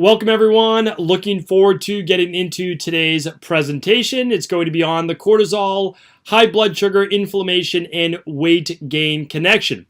Welcome everyone. Looking forward to getting into today's presentation. It's going to be on the cortisol, high blood sugar, inflammation, and weight gain connection.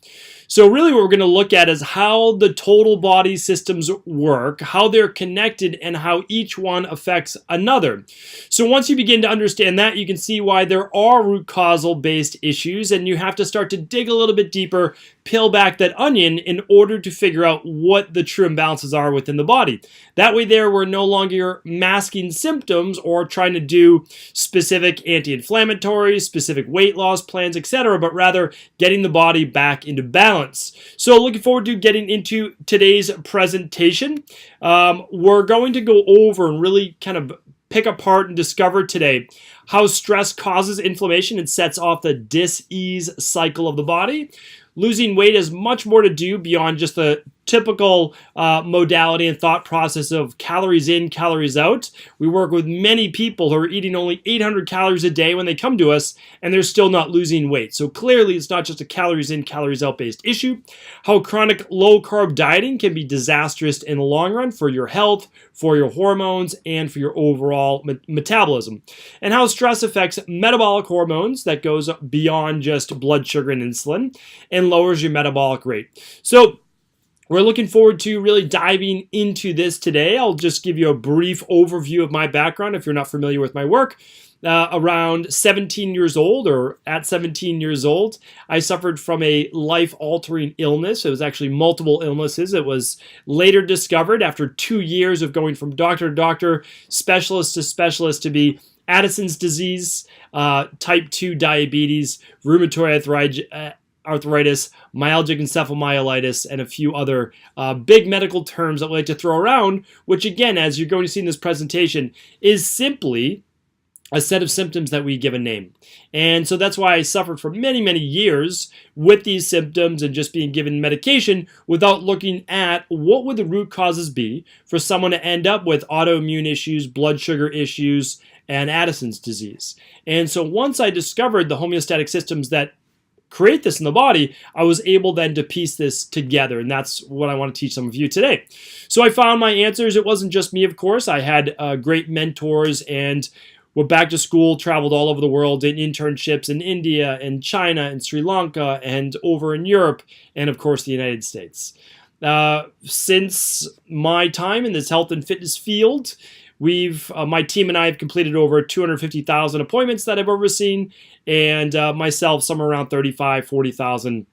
So really what we're going to look at is how the total body systems work, how they're connected, and how each one affects another. So once you begin to understand that, you can see why there are root causal based issues, and you have to start to dig a little bit deeper, peel back that onion in order to figure out what the true imbalances are within the body. That way there, we're no longer masking symptoms or trying to do specific anti-inflammatories, specific weight loss plans, etc., but rather getting the body back into balance. So looking forward to getting into today's presentation. We're going to go over and really kind of pick apart and discover today how stress causes inflammation and sets off the dis-ease cycle of the body. Losing weight has much more to do beyond just the typical modality and thought process of calories in, calories out. We work with many people who are eating only 800 calories a day when they come to us, and they're still not losing weight. So clearly, it's not just a calories in, calories out based issue. How chronic low-carb dieting can be disastrous in the long run for your health, for your hormones, and for your overall metabolism. And how stress affects metabolic hormones that goes beyond just blood sugar and insulin and lowers your metabolic rate. So we're looking forward to really diving into this today. I'll just give you a brief overview of my background if you're not familiar with my work. Around 17 years old, or at 17 years old, I suffered from a life-altering illness. It was actually multiple illnesses. It was later discovered after 2 years of going from doctor to doctor, specialist to be Addison's disease, type 2 diabetes, rheumatoid arthritis, myalgic encephalomyelitis, and a few other big medical terms that we like to throw around, which again, as you're going to see in this presentation, is simply a set of symptoms that we give a name. And so that's why I suffered for many, many years with these symptoms and just being given medication without looking at what would the root causes be for someone to end up with autoimmune issues, blood sugar issues, and Addison's disease. And so once I discovered the homeostatic systems that create this in the body, I was able then to piece this together, and that's what I want to teach some of you today. So I found my answers. It wasn't just me, of course. I had great mentors and went back to school, traveled all over the world, did internships in India and China and Sri Lanka and over in Europe and, of course, the United States. Since my time in this health and fitness field, my team and I have completed over 250,000 appointments that I've overseen, and myself somewhere around 35, 40,000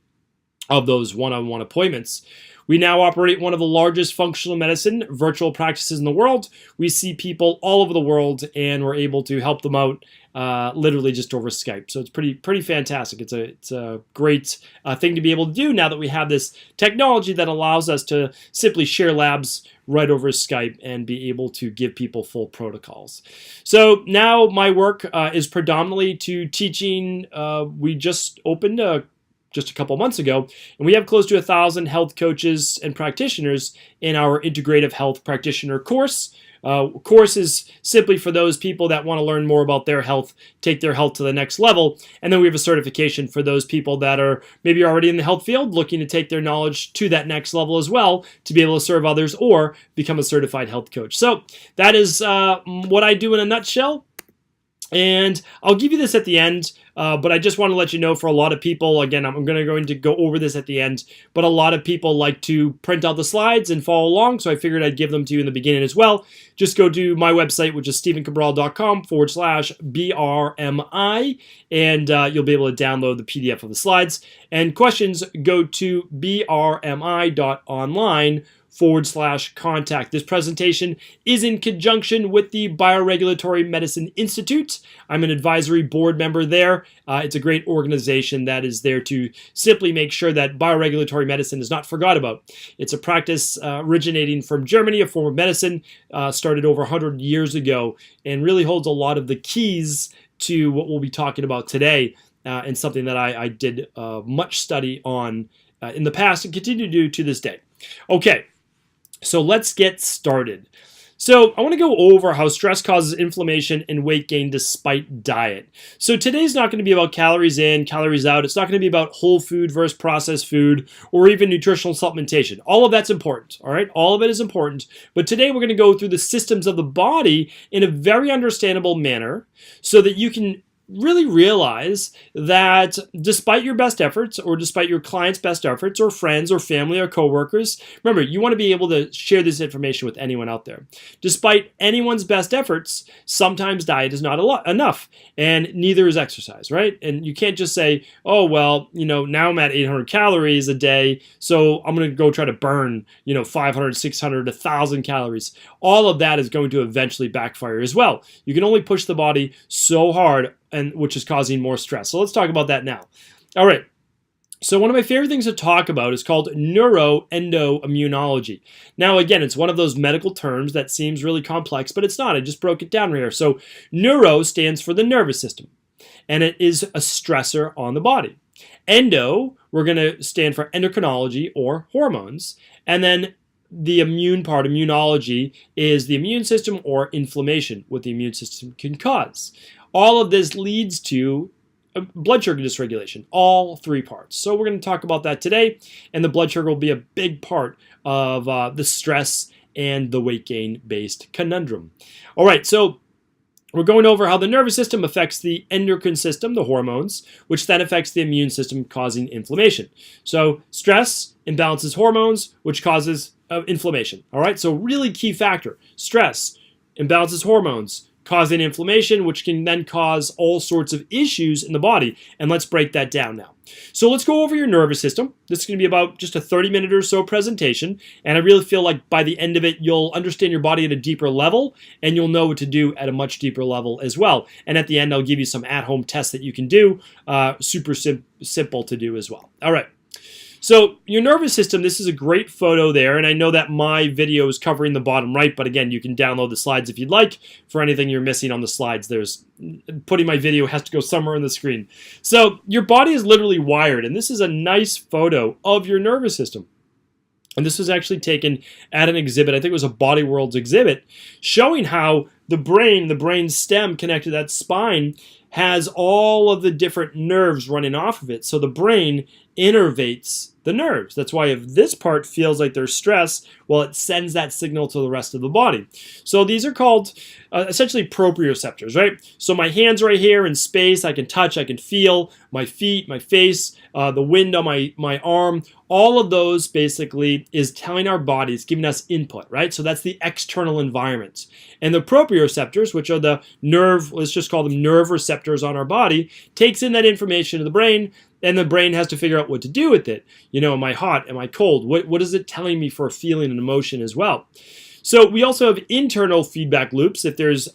of those one-on-one appointments. We now operate one of the largest functional medicine virtual practices in the world. We see people all over the world, and we're able to help them out literally just over Skype. So it's pretty fantastic. It's a great thing to be able to do now that we have this technology that allows us to simply share labs right over Skype and be able to give people full protocols. So now my work is predominantly to teaching. We just opened just a couple months ago, and we have close to 1,000 health coaches and practitioners in our integrative health practitioner course. Course is simply for those people that want to learn more about their health, take their health to the next level. And then we have a certification for those people that are maybe already in the health field, looking to take their knowledge to that next level as well, to be able to serve others or become a certified health coach. So that is what I do in a nutshell. And I'll give you this at the end, but I just want to let you know, for a lot of people, again, I'm going to go over this at the end, but a lot of people like to print out the slides and follow along, so I figured I'd give them to you in the beginning as well. Just go to my website, which is stephencabral.com/BRMI, and you'll be able to download the PDF of the slides. And questions, go to brmi.online/contact. This presentation is in conjunction with the Bioregulatory Medicine Institute. I'm an advisory board member there. It's a great organization that is there to simply make sure that bioregulatory medicine is not forgot about. It's a practice originating from Germany, a form of medicine, started over 100 years ago, and really holds a lot of the keys to what we'll be talking about today, and something that I did much study on in the past and continue to do to this day. Okay. So let's get started. So I want to go over how stress causes inflammation and weight gain despite diet. So today's not going to be about calories in, calories out. It's not going to be about whole food versus processed food or even nutritional supplementation. All of that's important, all right? All of it is important. But today we're going to go through the systems of the body in a very understandable manner so that you can really realize that despite your best efforts or despite your client's best efforts or friends or family or coworkers, remember, you want to be able to share this information with anyone out there. Despite anyone's best efforts, sometimes diet is not enough, and neither is exercise, right? And you can't just say, oh, well, now I'm at 800 calories a day, so I'm going to go try to burn, 500, 600, 1,000 calories. All of that is going to eventually backfire as well. You can only push the body so hard, and which is causing more stress. So let's talk about that now. All right. So one of my favorite things to talk about is called neuroendoimmunology. Now, again, it's one of those medical terms that seems really complex, but it's not. I just broke it down here. So neuro stands for the nervous system, and it is a stressor on the body. Endo, we're going to stand for endocrinology or hormones, and then the immune part, immunology, is the immune system or inflammation, what the immune system can cause. All of this leads to blood sugar dysregulation, all three parts. So we're going to talk about that today, and the blood sugar will be a big part of the stress and the weight gain-based conundrum. All right, so we're going over how the nervous system affects the endocrine system, the hormones, which then affects the immune system, causing inflammation. So stress imbalances hormones, which causes inflammation. All right, so really key factor. Stress imbalances hormones, causing inflammation, which can then cause all sorts of issues in the body. And let's break that down now. So let's go over your nervous system. This is going to be about just a 30-minute or so presentation. And I really feel like by the end of it, you'll understand your body at a deeper level, and you'll know what to do at a much deeper level as well. And at the end, I'll give you some at-home tests that you can do, super simple to do as well. All right. So your nervous system, this is a great photo there, and I know that my video is covering the bottom right, but again, you can download the slides if you'd like. For anything you're missing on the slides, putting my video has to go somewhere on the screen. So your body is literally wired, and this is a nice photo of your nervous system. And this was actually taken at an exhibit, I think it was a Body Worlds exhibit, showing how the brain stem connected to that spine has all of the different nerves running off of it. So the brain innervates the nerves. That's why if this part feels like there's stress, well, it sends that signal to the rest of the body. So these are called essentially proprioceptors, right? So my hands right here in space, I can touch, I can feel my feet, my face, the wind on my arm. All of those basically is telling our bodies, giving us input, right? So that's the external environment. And the proprioceptors, which are the nerve, let's just call them nerve receptors on our body, takes in that information to the brain, and the brain has to figure out what to do with it. Am I hot? Am I cold? What is it telling me for a feeling and emotion as well? So we also have internal feedback loops. If there's,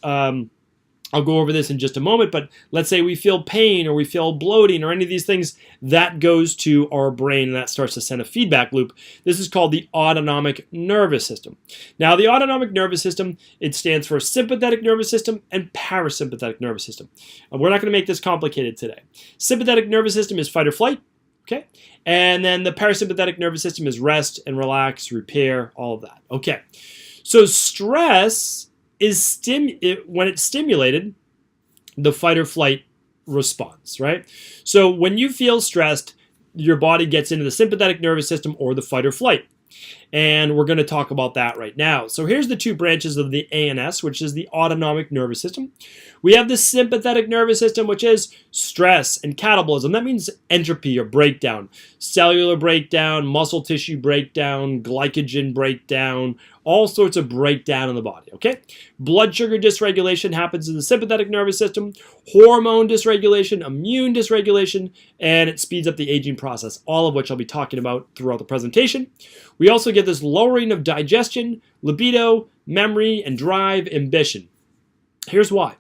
I'll go over this in just a moment, but let's say we feel pain or we feel bloating or any of these things, that goes to our brain and that starts to send a feedback loop. This is called the autonomic nervous system. Now, the autonomic nervous system, it stands for sympathetic nervous system and parasympathetic nervous system. We're not going to make this complicated today. Sympathetic nervous system is fight or flight, okay? And then the parasympathetic nervous system is rest and relax, repair, all of that, okay? So stress is when it's stimulated, the fight or flight response, right? So when you feel stressed, your body gets into the sympathetic nervous system or the fight or flight. And we're going to talk about that right now. So here's the two branches of the A.N.S, which is the autonomic nervous system. We have the sympathetic nervous system, which is stress and catabolism. That means entropy or breakdown, cellular breakdown, muscle tissue breakdown, glycogen breakdown, all sorts of breakdown in the body, okay? Blood sugar dysregulation happens in the sympathetic nervous system, hormone dysregulation, immune dysregulation, and it speeds up the aging process, all of which I'll be talking about throughout the presentation. We also get this lowering of digestion, libido, memory, and drive, ambition. Here's why.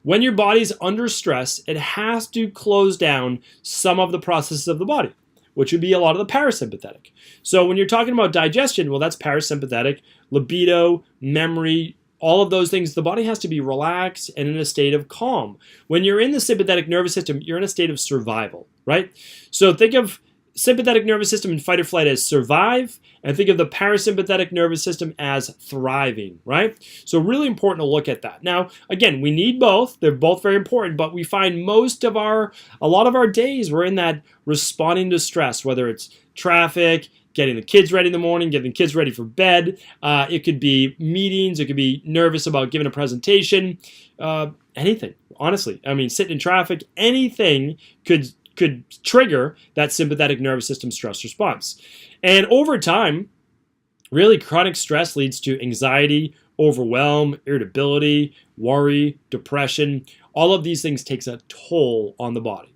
When your body's under stress, it has to close down some of the processes of the body, which would be a lot of the parasympathetic. So when you're talking about digestion, well, that's parasympathetic, libido, memory, all of those things. The body has to be relaxed and in a state of calm. When you're in the sympathetic nervous system, you're in a state of survival, right? So think of sympathetic nervous system in fight or flight as survive, and think of the parasympathetic nervous system as thriving, right? So really important to look at that. Now, again, we need both. They're both very important, but we find a lot of our days, we're in that responding to stress, whether it's traffic, getting the kids ready in the morning, getting the kids ready for bed. It could be meetings. It could be nervous about giving a presentation. Anything, honestly. I mean, sitting in traffic, anything could trigger that sympathetic nervous system stress response. And over time, really chronic stress leads to anxiety, overwhelm, irritability, worry, depression. All of these things takes a toll on the body.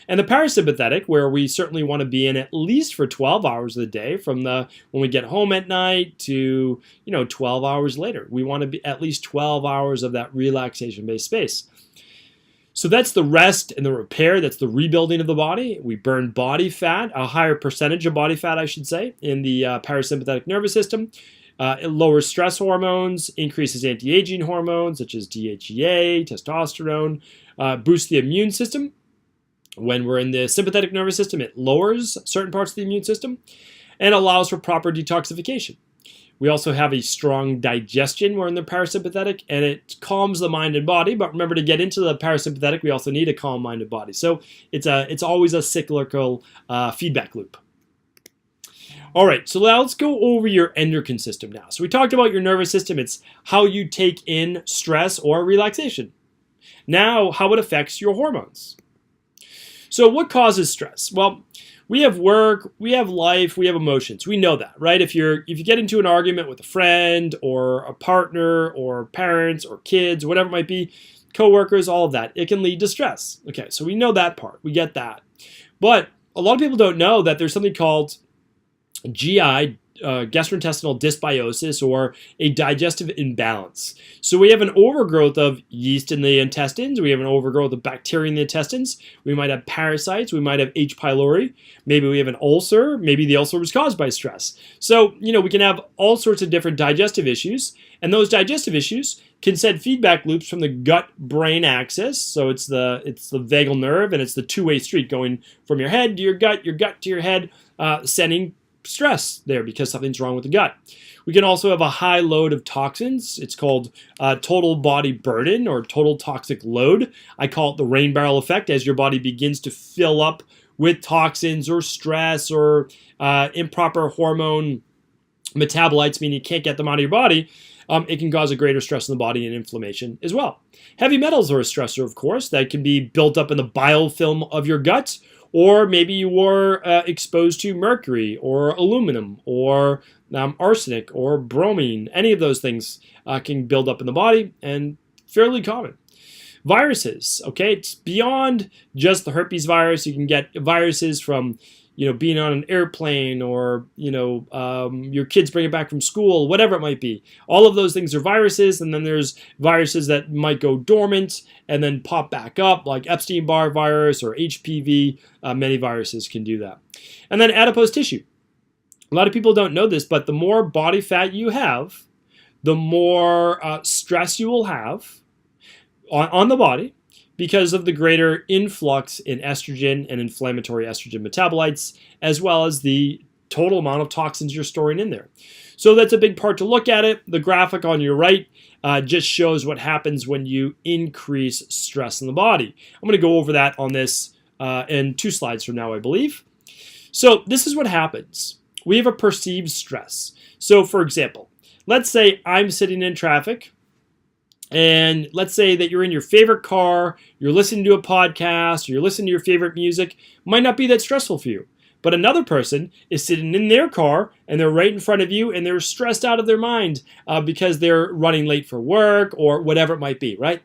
And the parasympathetic, where we certainly want to be in at least for 12 hours of the day, from when we get home at night to 12 hours later. We want to be at least 12 hours of that relaxation-based space. So that's the rest and the repair. That's the rebuilding of the body. We burn body fat, a higher percentage of body fat, I should say, in the parasympathetic nervous system. It lowers stress hormones, increases anti-aging hormones such as DHEA, testosterone, boosts the immune system. When we're in the sympathetic nervous system, it lowers certain parts of the immune system and allows for proper detoxification. We also have a strong digestion. We're in the parasympathetic, and it calms the mind and body. But remember, to get into the parasympathetic, we also need a calm mind and body. So it's always a cyclical feedback loop. All right, so now let's go over your endocrine system now. So we talked about your nervous system. It's how you take in stress or relaxation. Now, how it affects your hormones. So what causes stress? Well, we have work, we have life, we have emotions. We know that, right? If you get into an argument with a friend or a partner or parents or kids, whatever it might be, coworkers, all of that, it can lead to stress. Okay, so we know that part. We get that. But a lot of people don't know that there's something called GI, gastrointestinal dysbiosis, or a digestive imbalance. So we have an overgrowth of yeast in the intestines. We have an overgrowth of bacteria in the intestines. We might have parasites. We might have H. pylori. Maybe we have an ulcer. Maybe the ulcer was caused by stress. So, we can have all sorts of different digestive issues. And those digestive issues can send feedback loops from the gut-brain axis. So it's the vagal nerve, and it's the two-way street going from your head to your gut to your head, sending stress there because something's wrong with the gut. We can also have a high load of toxins. It's called total body burden or total toxic load. I call it the rain barrel effect. As your body begins to fill up with toxins or stress or improper hormone metabolites, meaning you can't get them out of your body, it can cause a greater stress in the body and inflammation as well. Heavy metals are a stressor, of course, that can be built up in the biofilm of your gut. Or maybe you were exposed to mercury or aluminum or arsenic or bromine. Any of those things can build up in the body and fairly common. Viruses, okay? It's beyond just the herpes virus. You can get viruses from being on an airplane or, your kids bring it back from school, whatever it might be. All of those things are viruses, and then there's viruses that might go dormant and then pop back up, like Epstein-Barr virus or HPV. Many viruses can do that. And then adipose tissue. A lot of people don't know this, but the more body fat you have, the more stress you will have on the body, because of the greater influx in estrogen and inflammatory estrogen metabolites, as well as the total amount of toxins you're storing in there. So that's a big part to look at it. The graphic on your right just shows what happens when you increase stress in the body. I'm going to go over that on this in 2 slides from now, I believe. So this is what happens. We have a perceived stress. So for example, let's say I'm sitting in traffic, and let's say that you're in your favorite car, you're listening to a podcast, or you're listening to your favorite music. Might not be that stressful for you. But another person is sitting in their car, and they're right in front of you, and they're stressed out of their mind because they're running late for work or whatever it might be, right?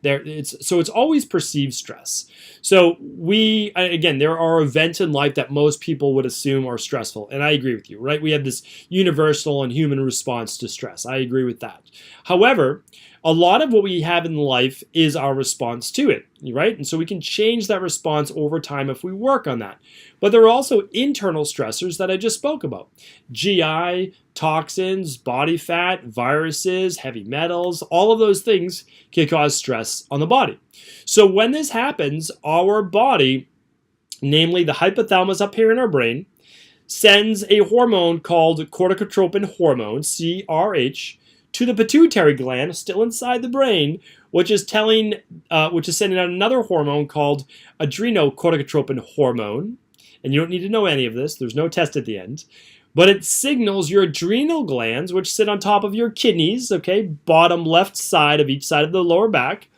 So it's always perceived stress. So there are events in life that most people would assume are stressful, and I agree with you, right? We have this universal and human response to stress. I agree with that. However, a lot of what we have in life is our response to it, right? And so we can change that response over time if we work on that. But there are also internal stressors that I just spoke about. GI, toxins, body fat, viruses, heavy metals, all of those things can cause stress on the body. So when this happens, our body, namely the hypothalamus up here in our brain, sends a hormone called corticotropin hormone, CRH, to the pituitary gland, still inside the brain, which is sending out another hormone called adrenocorticotropin hormone. And you don't need to know any of this. There's no test at the end. But it signals your adrenal glands, which sit on top of your kidneys, okay, bottom left side of each side of the lower back.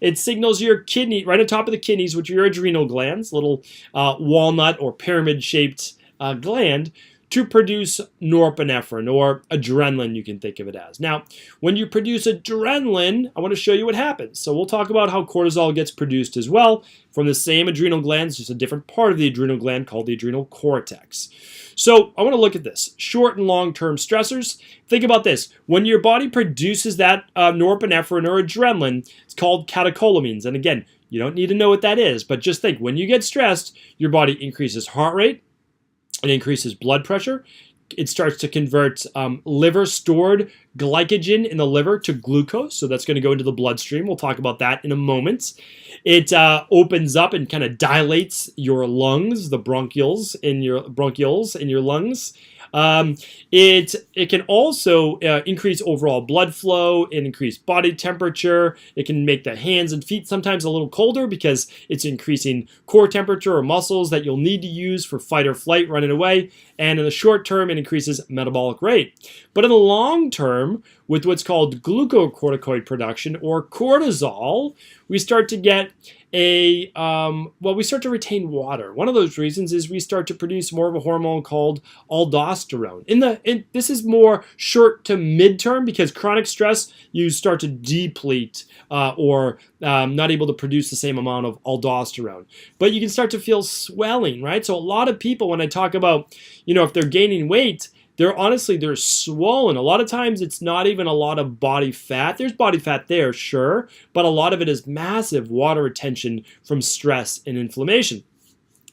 It signals your kidney, right on top of the kidneys, which are your adrenal glands, little walnut or pyramid-shaped gland, to produce norepinephrine or adrenaline, you can think of it as. Now, when you produce adrenaline, I want to show you what happens. So we'll talk about how cortisol gets produced as well from the same adrenal glands, just a different part of the adrenal gland called the adrenal cortex. So I want to look at this. Short and long-term stressors. Think about this. When your body produces that norepinephrine or adrenaline, it's called catecholamines. And again, you don't need to know what that is, but just think, when you get stressed, your body increases heart rate, it increases blood pressure. It starts to convert liver-stored glycogen in the liver to glucose, so that's going to go into the bloodstream. We'll talk about that in a moment. It opens up and kind of dilates your lungs, the bronchioles in your lungs. It can also increase overall blood flow and increase body temperature. It can make the hands and feet sometimes a little colder because it's increasing core temperature or muscles that you'll need to use for fight or flight, running away. And in the short term, it increases metabolic rate. But in the long term, with what's called glucocorticoid production or cortisol, we start to get we start to retain water. One of those reasons is we start to produce more of a hormone called aldosterone. This is more short to midterm because chronic stress, you start to deplete or not able to produce the same amount of aldosterone. But you can start to feel swelling, right? So a lot of people, when I talk about, if they're gaining weight, they're swollen. A lot of times it's not even a lot of body fat. There's body fat there, sure, but a lot of it is massive water retention from stress and inflammation.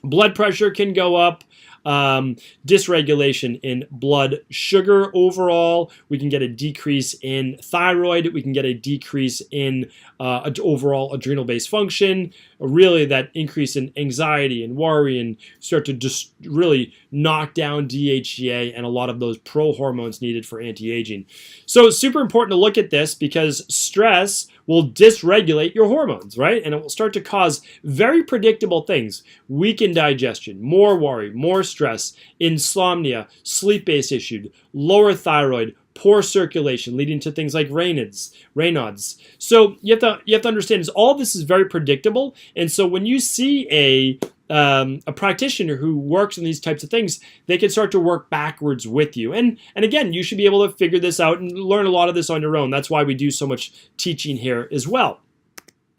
Blood pressure can go up. Dysregulation in blood sugar overall. We can get a decrease in thyroid. We can get a decrease in overall adrenal-based function. Really, that increase in anxiety and worry, and start to just really knock down DHEA and a lot of those pro-hormones needed for anti-aging. So it's super important to look at this because stress will dysregulate your hormones, right? And it will start to cause very predictable things. Weakened digestion, more worry, more stress, insomnia, sleep-based issues, lower thyroid, poor circulation, leading to things like Raynaud's. So you have to understand is all of this is very predictable. And so when you see a practitioner who works on these types of things, they can start to work backwards with you. And again, you should be able to figure this out and learn a lot of this on your own. That's why we do so much teaching here as well.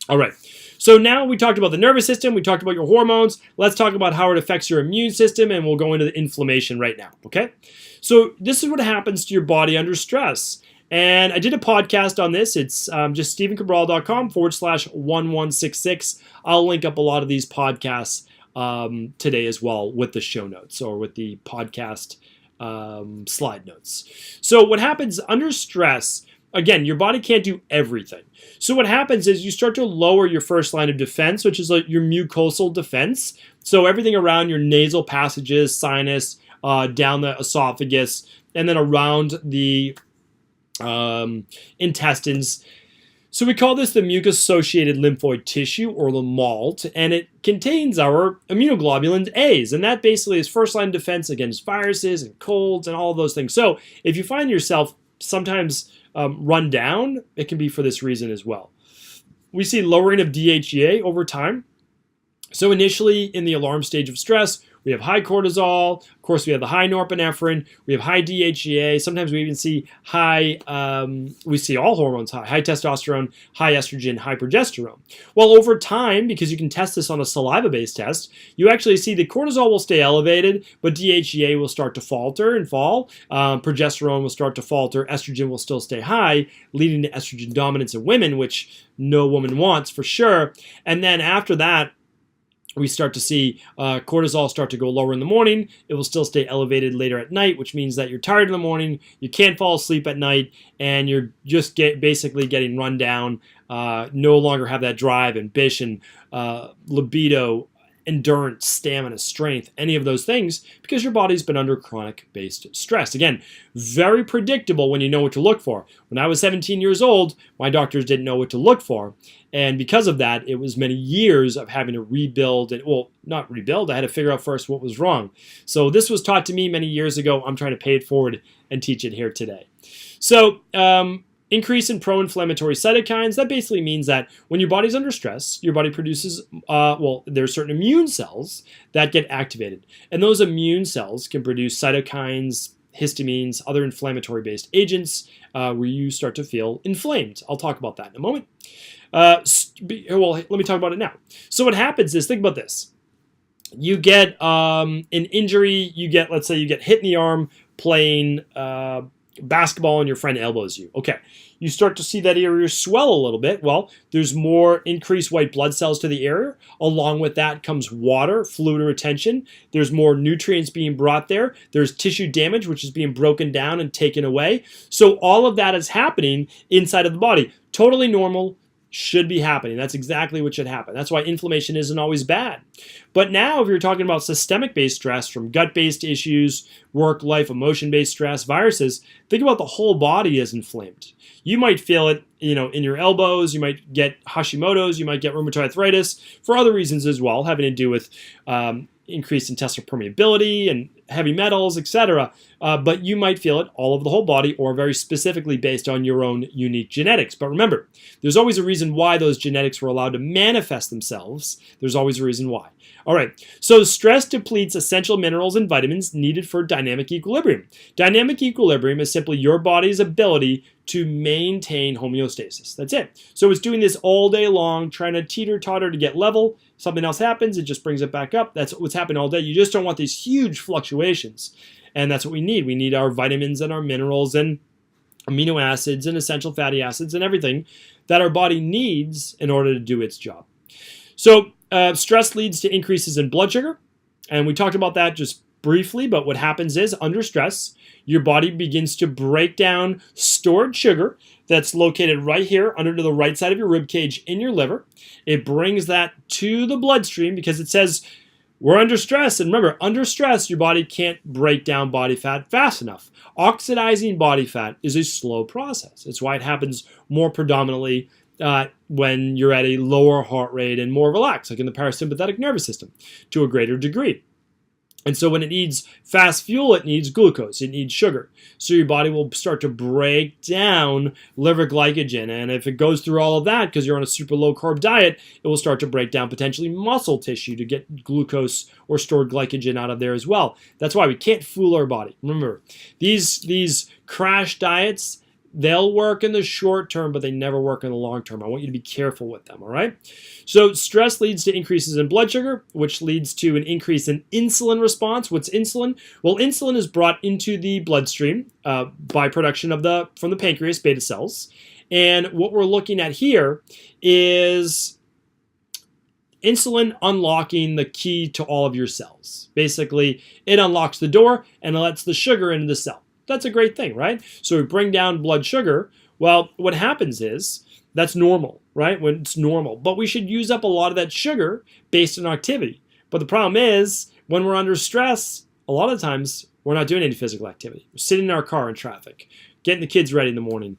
All right. So now we talked about the nervous system. We talked about your hormones. Let's talk about how it affects your immune system, and we'll go into the inflammation right now. Okay. So this is what happens to your body under stress. And I did a podcast on this. It's just stephencabral.com/1166. I'll link up a lot of these podcasts today as well with the show notes or with the podcast slide notes. So what happens under stress, again, your body can't do everything. So what happens is you start to lower your first line of defense, which is like your mucosal defense. So everything around your nasal passages, sinus, down the esophagus, and then around the intestines. So we call this the mucus-associated lymphoid tissue, or the MALT, and it contains our immunoglobulin A's, and that basically is first line defense against viruses and colds and all of those things. So if you find yourself sometimes run down, it can be for this reason as well. We see lowering of DHEA over time. So initially in the alarm stage of stress, we have high cortisol. Of course, we have the high norepinephrine. We have high DHEA. Sometimes we even see we see all hormones high. High testosterone, high estrogen, high progesterone. Well, over time, because you can test this on a saliva-based test, you actually see the cortisol will stay elevated, but DHEA will start to falter and fall. Progesterone will start to falter. Estrogen will still stay high, leading to estrogen dominance in women, which no woman wants for sure. And then after that, we start to see cortisol start to go lower in the morning. It will still stay elevated later at night, which means that you're tired in the morning, you can't fall asleep at night, and you're just basically getting run down, no longer have that drive, ambition, libido, endurance, stamina, strength, any of those things, because your body's been under chronic-based stress. Again, very predictable when you know what to look for. When I was 17 years old, my doctors didn't know what to look for. And because of that, it was many years of having to rebuild, and well, not rebuild, I had to figure out first what was wrong. So this was taught to me many years ago. I'm trying to pay it forward and teach it here today. So, increase in pro-inflammatory cytokines, that basically means that when your body's under stress, your body produces, there's certain immune cells that get activated. And those immune cells can produce cytokines, histamines, other inflammatory-based agents where you start to feel inflamed. I'll talk about that in a moment. Let me talk about it now. So what happens is, think about this. You get an injury, let's say you get hit in the arm playing basketball and your friend elbows you. Okay, you start to see that area swell a little bit. Well, there's more increased white blood cells to the area. Along with that comes water, fluid retention. There's more nutrients being brought there. There's tissue damage, which is being broken down and taken away. So all of that is happening inside of the body. Totally normal. Should be happening. That's exactly what should happen. That's why inflammation isn't always bad. But now if you're talking about systemic-based stress from gut-based issues, work, life, emotion-based stress, viruses, think about the whole body is inflamed. You might feel it, in your elbows. You might get Hashimoto's. You might get rheumatoid arthritis for other reasons as well, having to do with increased intestinal permeability and heavy metals, etc. But you might feel it all over the whole body or very specifically based on your own unique genetics. But remember, there's always a reason why those genetics were allowed to manifest themselves. There's always a reason why. All right, so stress depletes essential minerals and vitamins needed for dynamic equilibrium. Dynamic equilibrium is simply your body's ability to maintain homeostasis. That's it. So it's doing this all day long, trying to teeter-totter to get level. Something else happens, it just brings it back up. That's what's happening all day. You just don't want these huge fluctuations. And that's what we need. We need our vitamins and our minerals and amino acids and essential fatty acids and everything that our body needs in order to do its job. So stress leads to increases in blood sugar. And we talked about that just briefly, but what happens is under stress, your body begins to break down stored sugar that's located right here under to the right side of your rib cage in your liver. It brings that to the bloodstream because it says we're under stress. And remember, under stress, your body can't break down body fat fast enough. Oxidizing body fat is a slow process. It's why it happens more predominantly when you're at a lower heart rate and more relaxed, like in the parasympathetic nervous system to a greater degree. And so when it needs fast fuel, it needs glucose, it needs sugar. So your body will start to break down liver glycogen. And if it goes through all of that, because you're on a super low carb diet, it will start to break down potentially muscle tissue to get glucose or stored glycogen out of there as well. That's why we can't fool our body. Remember, these crash diets, they'll work in the short term, but they never work in the long term. I want you to be careful with them, all right? So stress leads to increases in blood sugar, which leads to an increase in insulin response. What's insulin? Well, insulin is brought into the bloodstream by production from the pancreas beta cells. And what we're looking at here is insulin unlocking the key to all of your cells. Basically, it unlocks the door and it lets the sugar into the cell. That's a great thing, right? So we bring down blood sugar. Well, what happens is that's normal, right? When it's normal. But we should use up a lot of that sugar based on activity. But the problem is when we're under stress, a lot of times we're not doing any physical activity. We're sitting in our car in traffic, getting the kids ready in the morning.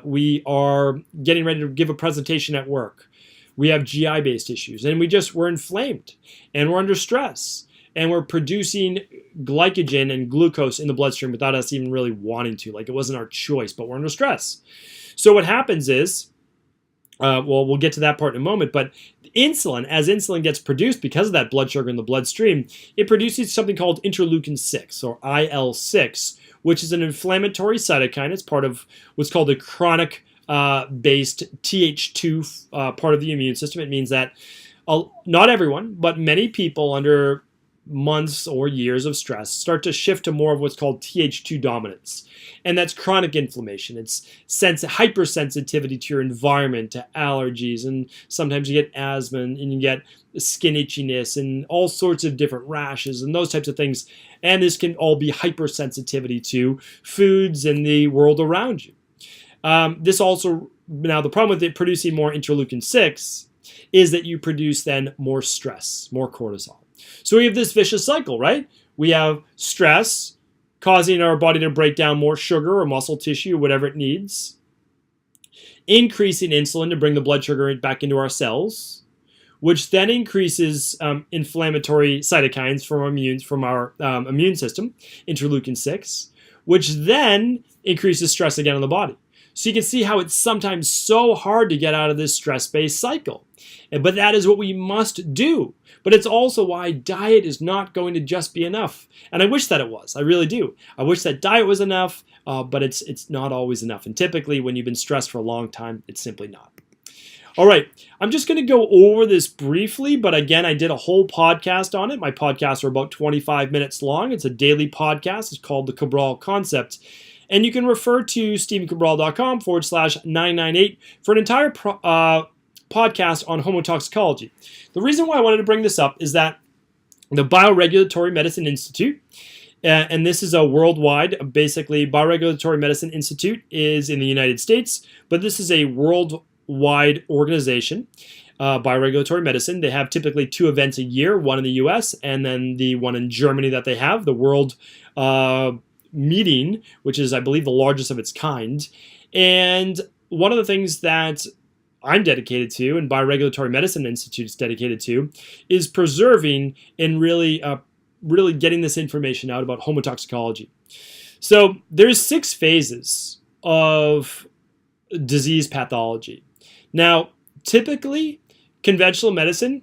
We are getting ready to give a presentation at work. We have GI-based issues, and we're inflamed, and we're under stress. And we're producing glycogen and glucose in the bloodstream without us even really wanting to. Like it wasn't our choice, but we're under stress. So what happens is, we'll get to that part in a moment, but insulin, as insulin gets produced because of that blood sugar in the bloodstream, it produces something called interleukin-6 or IL-6, which is an inflammatory cytokine. It's part of what's called a chronic based Th2 part of the immune system. It means that not everyone, but many people under months or years of stress start to shift to more of what's called Th2 dominance. And that's chronic inflammation. It's hypersensitivity to your environment, to allergies, and sometimes you get asthma and you get skin itchiness and all sorts of different rashes and those types of things. And this can all be hypersensitivity to foods and the world around you. Now the problem with it producing more interleukin-6 is that you produce then more stress, more cortisol. So we have this vicious cycle, right? We have stress causing our body to break down more sugar or muscle tissue, whatever it needs, increasing insulin to bring the blood sugar back into our cells, which then increases inflammatory cytokines from our immune system, interleukin-6, which then increases stress again in the body. So you can see how it's sometimes so hard to get out of this stress-based cycle. But that is what we must do. But it's also why diet is not going to just be enough. And I wish that it was. I really do. I wish that diet was enough, but it's not always enough. And typically when you've been stressed for a long time, it's simply not. All right, I'm just going to go over this briefly, but again, I did a whole podcast on it. My podcasts are about 25 minutes long. It's a daily podcast. It's called The Cabral Concept. And you can refer to stevencabral.com/998 for an entire podcast on homotoxicology. The reason why I wanted to bring this up is that the Bioregulatory Medicine Institute, and this is a worldwide, basically, Bioregulatory Medicine Institute is in the United States, but this is a worldwide organization, Bioregulatory Medicine. They have typically 2 events a year, one in the US and then the one in Germany that they have, the World Meeting, which is, I believe, the largest of its kind. And one of the things that I'm dedicated to, and Bioregulatory Medicine Institute is dedicated to, is preserving and really getting this information out about homotoxicology. So there's 6 phases of disease pathology. Now, typically, conventional medicine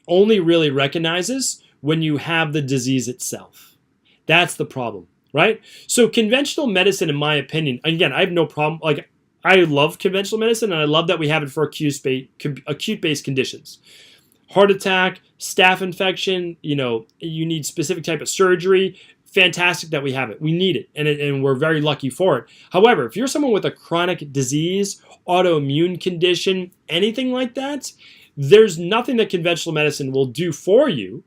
only really recognizes when you have the disease itself. That's the problem, right? So conventional medicine, in my opinion, again, I have no problem, like, I love conventional medicine, and I love that we have it for acute-based conditions. Heart attack, staph infection, you need specific type of surgery. Fantastic that we have it. We need it, and we're very lucky for it. However, if you're someone with a chronic disease, autoimmune condition, anything like that, there's nothing that conventional medicine will do for you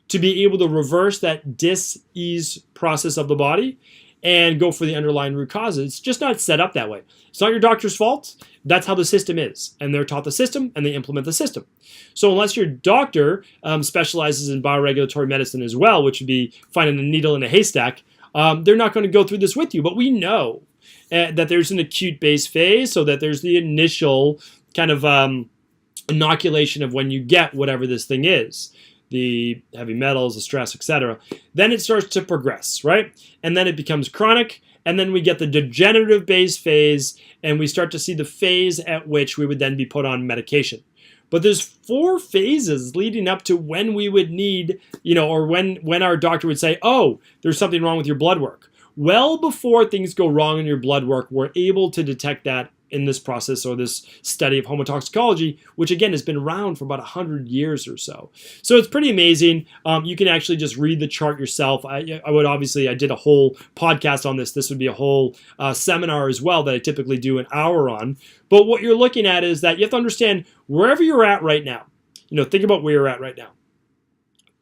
to be able to reverse that dis-ease process of the body and go for the underlying root causes. It's just not set up that way. It's not your doctor's fault. That's how the system is. And they're taught the system, and they implement the system. So unless your doctor specializes in bioregulatory medicine as well, which would be finding a needle in a haystack, they're not going to go through this with you. But we know that there's an acute-based phase, so that there's the initial kind of inoculation of when you get whatever this thing is. The heavy metals, the stress, etc. Then it starts to progress, right? And then it becomes chronic, and then we get the degenerative-based phase, and we start to see the phase at which we would then be put on medication. But there's 4 phases leading up to when we would need, or when our doctor would say, oh, there's something wrong with your blood work. Well before things go wrong in your blood work, we're able to detect that in this process, or this study of homotoxicology, which again has been around for about 100 years or so. So it's pretty amazing. You can actually just read the chart yourself. I did a whole podcast on this. This would be a whole seminar as well that I typically do an hour on. But what you're looking at is that you have to understand wherever you're at right now. Think about where you're at right now.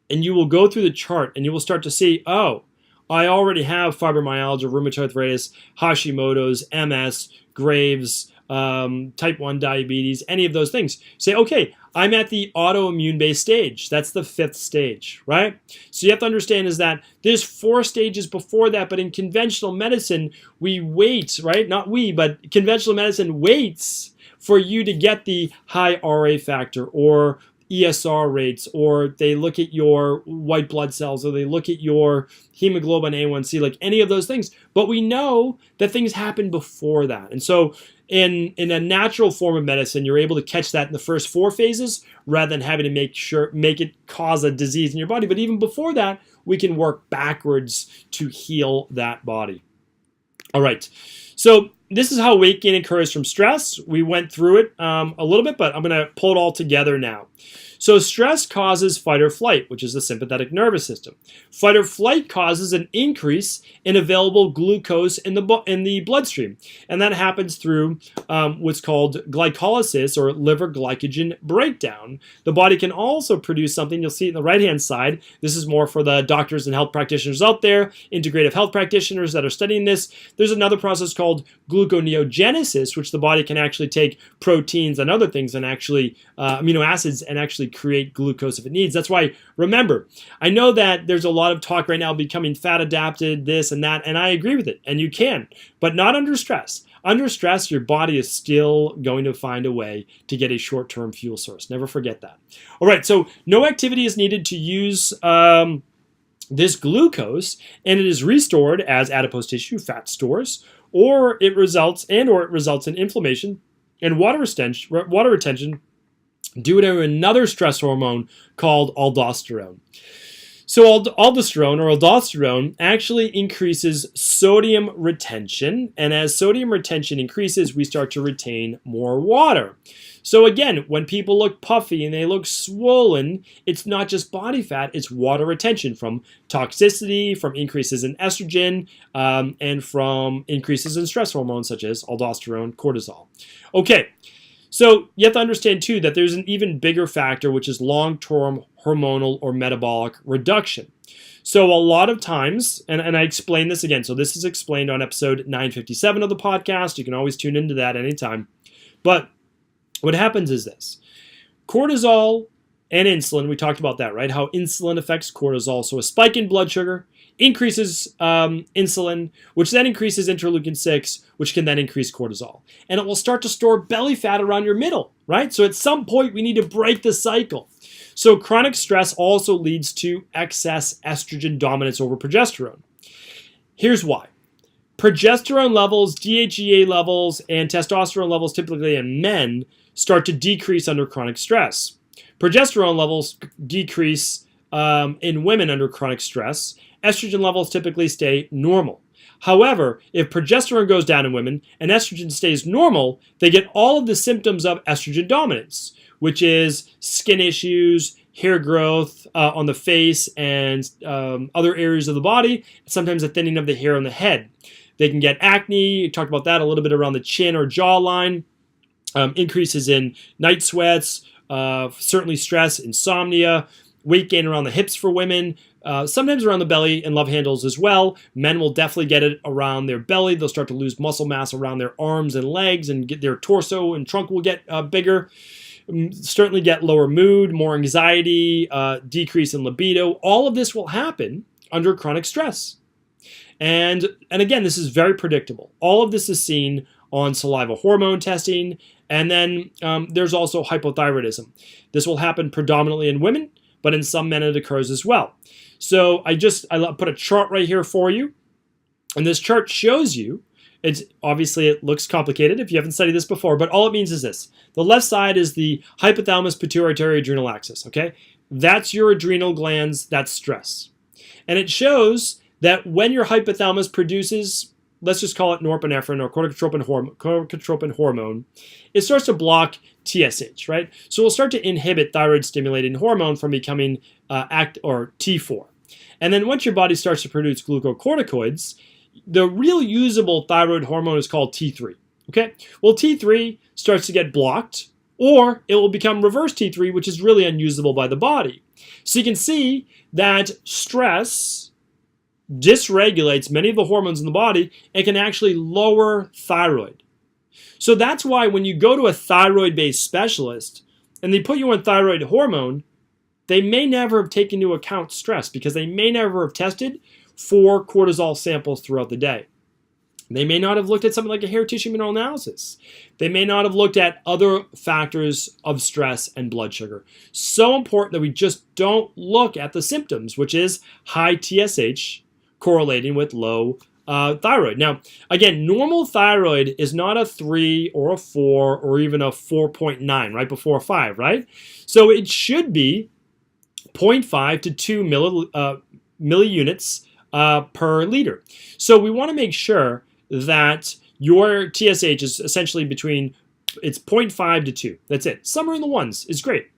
And you will go through the chart and you will start to see, oh, I already have fibromyalgia, rheumatoid arthritis, Hashimoto's, MS, Graves, type 1 diabetes, any of those things. Say, okay, I'm at the autoimmune-based stage. That's the 5th stage, right? So you have to understand is that there's 4 stages before that, but in conventional medicine, we wait, right? Not we, but conventional medicine waits for you to get the high RA factor or ESR rates, or they look at your white blood cells, or they look at your hemoglobin A1C, like any of those things. But we know that things happen before that. And so in a natural form of medicine, you're able to catch that in the first 4 phases rather than having to make it cause a disease in your body. But even before that, we can work backwards to heal that body. All right. So this is how weight gain occurs from stress. We went through it a little bit, but I'm going to pull it all together now. So stress causes fight or flight, which is the sympathetic nervous system. Fight or flight causes an increase in available glucose in the bloodstream, and that happens through what's called glycolysis or liver glycogen breakdown. The body can also produce something, you'll see it on the right-hand side. This is more for the doctors and health practitioners out there, integrative health practitioners that are studying this. There's another process called gluconeogenesis, which the body can actually take proteins and other things and actually amino acids and actually create glucose if it needs. That's why, remember, I know that there's a lot of talk right now becoming fat adapted, this and that, and I agree with it, and you can, but not under stress. Under stress, your body is still going to find a way to get a short-term fuel source. Never forget that. All right, so no activity is needed to use this glucose, and it is restored as adipose tissue, fat stores, or it results in inflammation and water retention due to another stress hormone called aldosterone. So aldosterone actually increases sodium retention, and as sodium retention increases, we start to retain more water. So again, when people look puffy and they look swollen, it's not just body fat, it's water retention from toxicity, from increases in estrogen, and from increases in stress hormones such as aldosterone, cortisol. Okay. So you have to understand, too, that there's an even bigger factor, which is long-term hormonal or metabolic reduction. So a lot of times, and I explain this again, so this is explained on episode 957 of the podcast. You can always tune into that anytime. But what happens is this. Cortisol and insulin, we talked about that, right? How insulin affects cortisol. So a spike in blood sugar increases insulin, which then increases interleukin-6, which can then increase cortisol. And it will start to store belly fat around your middle, right? So at some point, we need to break the cycle. So chronic stress also leads to excess estrogen dominance over progesterone. Here's why. Progesterone levels, DHEA levels, and testosterone levels typically in men start to decrease under chronic stress. Progesterone levels decrease in women under chronic stress. Estrogen levels typically stay normal. However, if progesterone goes down in women and estrogen stays normal, they get all of the symptoms of estrogen dominance, which is skin issues, hair growth on the face and other areas of the body, sometimes a thinning of the hair on the head. They can get acne, talked about that a little bit around the chin or jawline, increases in night sweats, certainly stress, insomnia, weight gain around the hips for women, sometimes around the belly and love handles as well. Men will definitely get it around their belly. They'll start to lose muscle mass around their arms and legs, and get their torso and trunk will get bigger. Certainly get lower mood, more anxiety, decrease in libido. All of this will happen under chronic stress. And again, this is very predictable. All of this is seen on saliva hormone testing. And then there's also hypothyroidism. This will happen predominantly in women, but in some men it occurs as well. So I put a chart right here for you. And this chart shows you, obviously it looks complicated if you haven't studied this before, but all it means is this. The left side is the hypothalamus pituitary adrenal axis, okay? That's your adrenal glands, that's stress. And it shows that when your hypothalamus produces, let's just call it norepinephrine or corticotropin hormone, it starts to block TSH, right? So we'll start to inhibit thyroid-stimulating hormone from becoming T4. And then once your body starts to produce glucocorticoids, the real usable thyroid hormone is called T3, okay? Well, T3 starts to get blocked, or it will become reverse T3, which is really unusable by the body. So you can see that stress dysregulates many of the hormones in the body and can actually lower thyroid. So that's why when you go to a thyroid-based specialist and they put you on thyroid hormone, they may never have taken into account stress because they may never have tested for cortisol samples throughout the day. They may not have looked at something like a hair tissue mineral analysis. They may not have looked at other factors of stress and blood sugar. So important that we just don't look at the symptoms, which is high TSH correlating with low thyroid. Now, again, normal thyroid is not a 3 or a 4 or even a 4.9, right before a 5, right? So it should be 0.5 to 2 milliunits per liter. So we want to make sure that your TSH is essentially it's 0.5 to 2. That's it. Somewhere in the ones is great.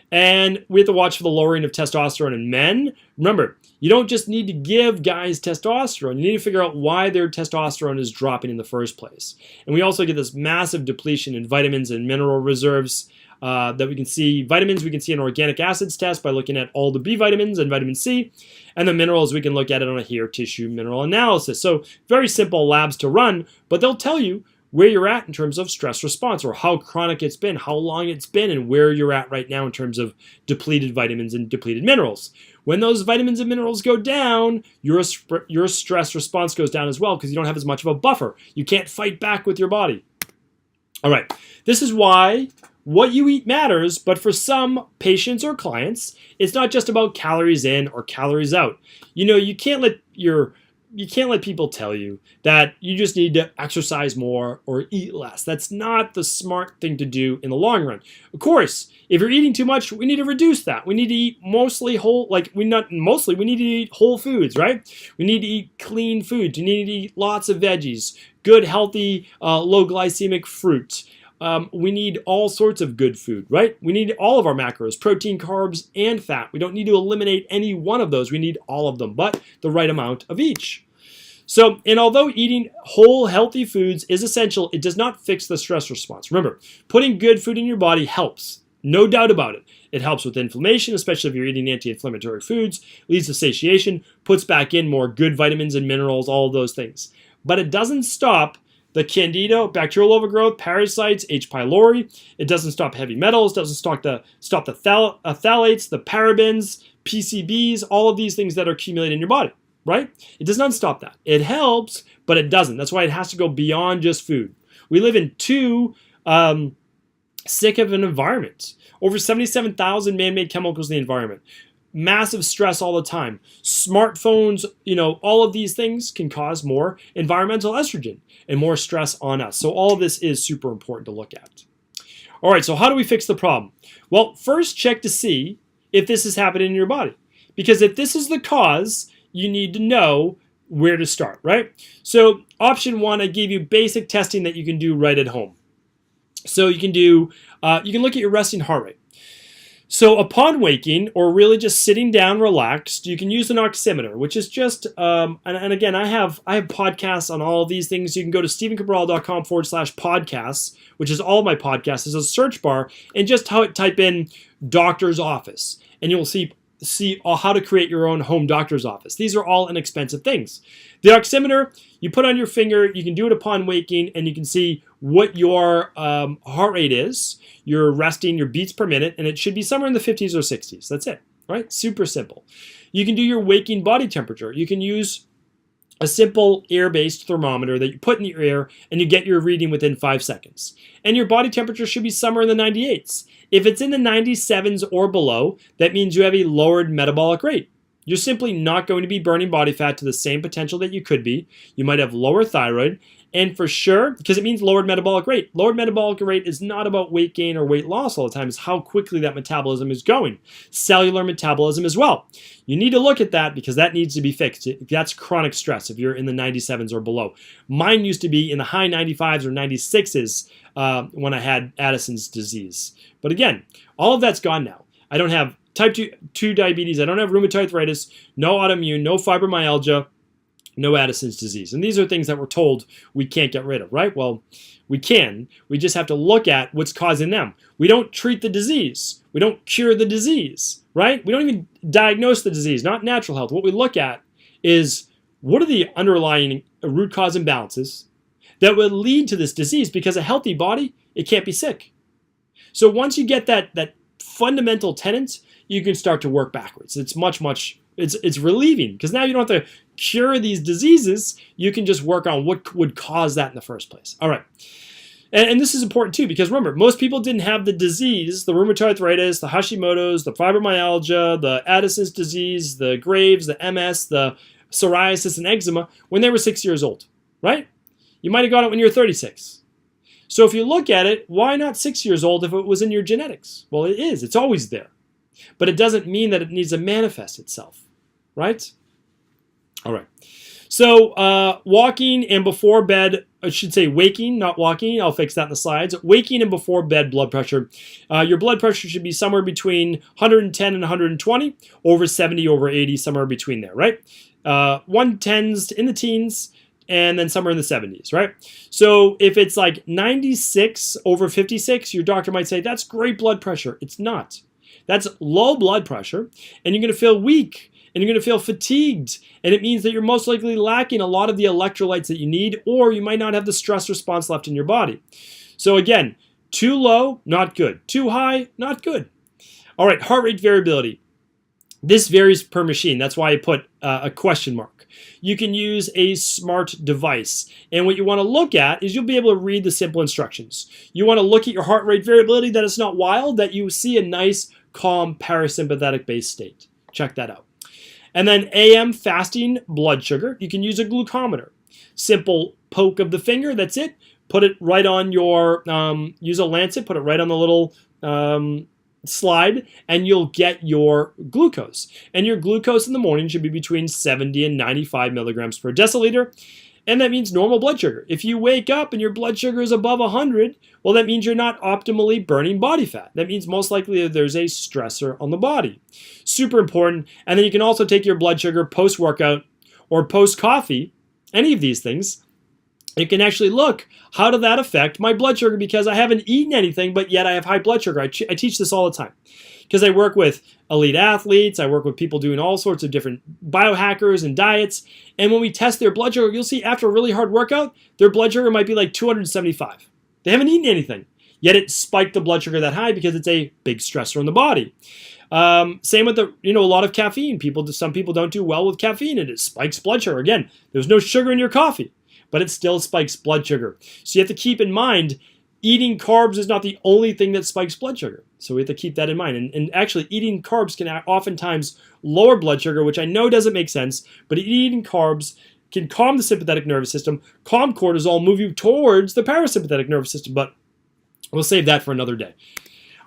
And we have to watch for the lowering of testosterone in men. Remember, you don't just need to give guys testosterone. You need to figure out why their testosterone is dropping in the first place. And we also get this massive depletion in vitamins and mineral reserves that we can see. Vitamins we can see in organic acids test by looking at all the B vitamins and vitamin C. And the minerals we can look at it on a hair tissue mineral analysis. So very simple labs to run, but they'll tell you where you're at in terms of stress response, or how chronic it's been, how long it's been, and where you're at right now in terms of depleted vitamins and depleted minerals. When those vitamins and minerals go down, your stress response goes down as well, because you don't have as much of a buffer. You can't fight back with your body. All right, this is why what you eat matters, but for some patients or clients, it's not just about calories in or calories out. You can't let people tell you that you just need to exercise more or eat less. That's not the smart thing to do in the long run. Of course, if you're eating too much, we need to reduce that. We need to eat mostly whole, we need to eat whole foods, right? We need to eat clean foods. You need to eat lots of veggies, good, healthy, low glycemic fruit. We need all sorts of good food, right? We need all of our macros, protein, carbs, and fat. We don't need to eliminate any one of those. We need all of them, but the right amount of each. So, and although eating whole, healthy foods is essential, it does not fix the stress response. Remember, putting good food in your body helps. No doubt about it. It helps with inflammation, especially if you're eating anti-inflammatory foods, leads to satiation, puts back in more good vitamins and minerals, all of those things. But it doesn't stop the candida, bacterial overgrowth, parasites, H. pylori. It doesn't stop heavy metals, doesn't stop the phthalates, the parabens, PCBs, all of these things that are accumulated in your body, right? It does not stop that. It helps, but it doesn't. That's why it has to go beyond just food. We live in too sick of an environment. Over 77,000 man-made chemicals in the environment. Massive stress all the time. Smartphones, all of these things can cause more environmental estrogen and more stress on us. So all of this is super important to look at. All right, so how do we fix the problem? Well, first check to see if this is happening in your body. Because if this is the cause, you need to know where to start, right? So option one, I gave you basic testing that you can do right at home. So you can look at your resting heart rate. So upon waking, or really just sitting down relaxed, you can use an oximeter, which is just, and again, I have podcasts on all of these things. You can go to stephencabral.com/podcasts, which is all of my podcasts. There's a search bar, and just type in doctor's office, and you'll see how to create your own home doctor's office. These are all inexpensive things. The oximeter, you put on your finger, you can do it upon waking, and you can see what your heart rate is, your resting, your beats per minute, and it should be somewhere in the 50s or 60s. That's it, right? Super simple. You can do your waking body temperature. You can use a simple air-based thermometer that you put in your ear, and you get your reading within 5 seconds. And your body temperature should be somewhere in the 98s. If it's in the 97s or below, that means you have a lowered metabolic rate. You're simply not going to be burning body fat to the same potential that you could be. You might have lower thyroid, and for sure, because it means lowered metabolic rate. Lowered metabolic rate is not about weight gain or weight loss all the time. It's how quickly that metabolism is going. Cellular metabolism as well. You need to look at that because that needs to be fixed. That's chronic stress if you're in the 97s or below. Mine used to be in the high 95s or 96s when I had Addison's disease. But again, all of that's gone now. I don't have type 2 diabetes. I don't have rheumatoid arthritis, no autoimmune, no fibromyalgia, no Addison's disease. And these are things that we're told we can't get rid of, right? Well, we can. We just have to look at what's causing them. We don't treat the disease. We don't cure the disease, right? We don't even diagnose the disease, not natural health. What we look at is what are the underlying root cause imbalances that would lead to this disease, because a healthy body, it can't be sick. So once you get that fundamental tenet, you can start to work backwards. It's it's relieving, because now you don't have to cure these diseases. You can just work on what would cause that in the first place. All right. And this is important too, because remember, most people didn't have the disease, the rheumatoid arthritis, the Hashimoto's, the fibromyalgia, the Addison's disease, the Graves, the MS, the psoriasis and eczema when they were 6 years old, right? You might have got it when you were 36. So if you look at it, why not 6 years old if it was in your genetics? Well, it is. It's always there. But it doesn't mean that it needs to manifest itself, right? All right. So walking and before bed I should say waking, not walking. I'll fix that in the slides. Waking and before bed blood pressure. Your blood pressure should be somewhere between 110 and 120, over 70, over 80, somewhere between there, right? 110s in the teens, and then somewhere in the 70s, right? So if it's like 96 over 56, your doctor might say, that's great blood pressure. It's not. That's low blood pressure, and you're going to feel weak, and you're going to feel fatigued, and it means that you're most likely lacking a lot of the electrolytes that you need, or you might not have the stress response left in your body. So again, too low, not good. Too high, not good. All right, heart rate variability. This varies per machine. That's why I put a question mark. You can use a smart device. And what you want to look at is you'll be able to read the simple instructions. You want to look at your heart rate variability, that it's not wild, that you see a nice, calm, parasympathetic-based state. Check that out. And then AM fasting blood sugar. You can use a glucometer. Simple poke of the finger, that's it. Put it right on your, use a lancet, put it right on the little slide, and you'll get your glucose. And your glucose in the morning should be between 70 and 95 milligrams per deciliter. And that means normal blood sugar. If you wake up and your blood sugar is above 100, well, that means you're not optimally burning body fat. That means most likely there's a stressor on the body. Super important. And then you can also take your blood sugar post-workout or post-coffee, any of these things. You can actually look, how did that affect my blood sugar? Because I haven't eaten anything, but yet I have high blood sugar. I teach this all the time because I work with elite athletes. I work with people doing all sorts of different biohackers and diets. And when we test their blood sugar, you'll see after a really hard workout, their blood sugar might be like 275. They haven't eaten anything, yet it spiked the blood sugar that high because it's a big stressor in the body. Same with a lot of caffeine. Some people don't do well with caffeine, and it spikes blood sugar. Again, there's no sugar in your coffee, but it still spikes blood sugar. So you have to keep in mind, eating carbs is not the only thing that spikes blood sugar. So we have to keep that in mind. And actually, eating carbs can oftentimes lower blood sugar, which I know doesn't make sense, but eating carbs can calm the sympathetic nervous system, calm cortisol, move you towards the parasympathetic nervous system, but we'll save that for another day.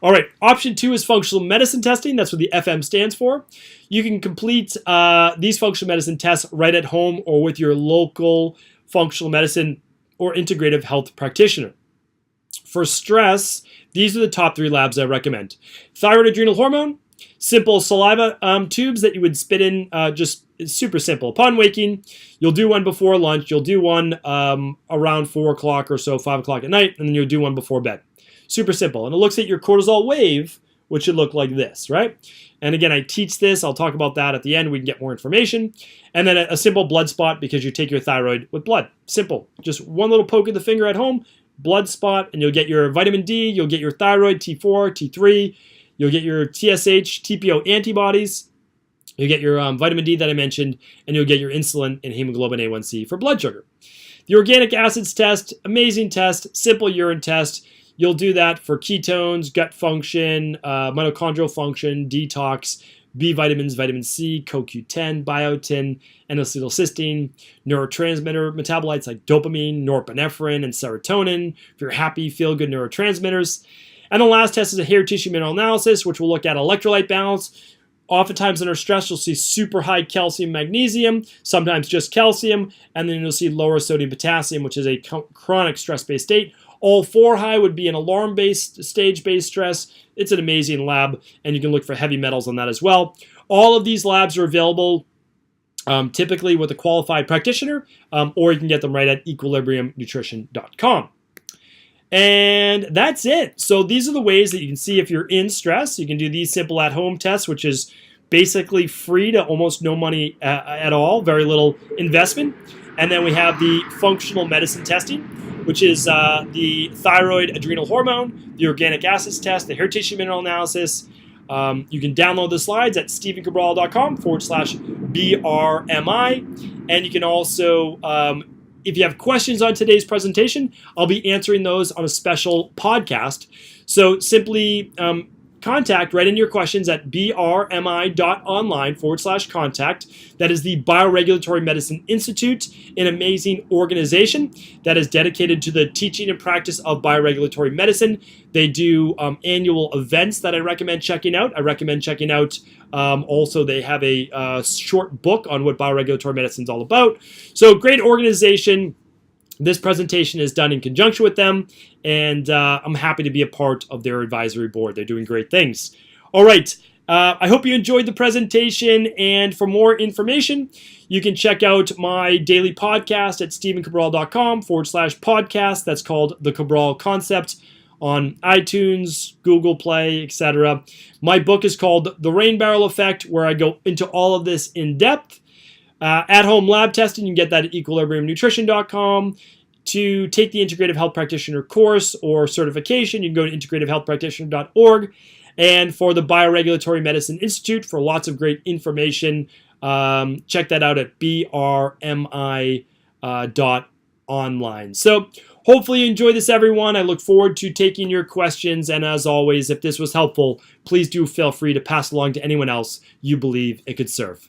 All right, option 2 is functional medicine testing. That's what the FM stands for. You can complete these functional medicine tests right at home or with your local functional medicine or integrative health practitioner. For stress, these are the top 3 labs I recommend. Thyroid adrenal hormone, simple saliva tubes that you would spit in, just super simple. Upon waking, you'll do one before lunch, you'll do one around 4 o'clock or so, 5 o'clock at night, and then you'll do one before bed. Super simple. And it looks at your cortisol wave, which should look like this, right? And again, I teach this. I'll talk about that at the end. We can get more information. And then a simple blood spot, because you take your thyroid with blood. Simple. Just one little poke of the finger at home, blood spot, and you'll get your vitamin D, you'll get your thyroid, T4, T3, you'll get your TSH, TPO antibodies, you'll get your vitamin D that I mentioned, and you'll get your insulin and hemoglobin A1C for blood sugar. The organic acids test, amazing test, simple urine test. You'll do that for ketones, gut function, mitochondrial function, detox, B vitamins, vitamin C, CoQ10, biotin, N-acetylcysteine, neurotransmitter metabolites like dopamine, norepinephrine, and serotonin. If you're happy, feel good neurotransmitters. And the last test is a hair tissue mineral analysis, which will look at electrolyte balance. Oftentimes under stress, you'll see super high calcium, magnesium, sometimes just calcium, and then you'll see lower sodium, potassium, which is a chronic stress-based state. All 4 high would be an alarm-based, stage-based stress. It's an amazing lab, and you can look for heavy metals on that as well. All of these labs are available typically with a qualified practitioner, or you can get them right at equilibriumnutrition.com. And that's it. So these are the ways that you can see if you're in stress. You can do these simple at-home tests, which is basically free to almost no money at all, very little investment. And then we have the functional medicine testing, which is the thyroid adrenal hormone, the organic acids test, the hair tissue mineral analysis. You can download the slides at stephencabral.com/BRMI. And you can also, if you have questions on today's presentation, I'll be answering those on a special podcast. So simply contact, write in your questions at brmi.online/contact. That is the Bioregulatory Medicine Institute, an amazing organization that is dedicated to the teaching and practice of bioregulatory medicine. They do annual events that I recommend checking out. Also, they have a short book on what bioregulatory medicine is all about. So great organization. This presentation is done in conjunction with them, and I'm happy to be a part of their advisory board. They're doing great things. All right. I hope you enjoyed the presentation, and for more information, you can check out my daily podcast at stephencabral.com/podcast. That's called The Cabral Concept on iTunes, Google Play, etc. My book is called The Rain Barrel Effect, where I go into all of this in depth. At-home lab testing, you can get that at equilibriumnutrition.com. To take the Integrative Health Practitioner course or certification, you can go to integrativehealthpractitioner.org. And for the Bioregulatory Medicine Institute, for lots of great information, check that out at BRMI.online. So hopefully you enjoy this, everyone. I look forward to taking your questions. And as always, if this was helpful, please do feel free to pass along to anyone else you believe it could serve.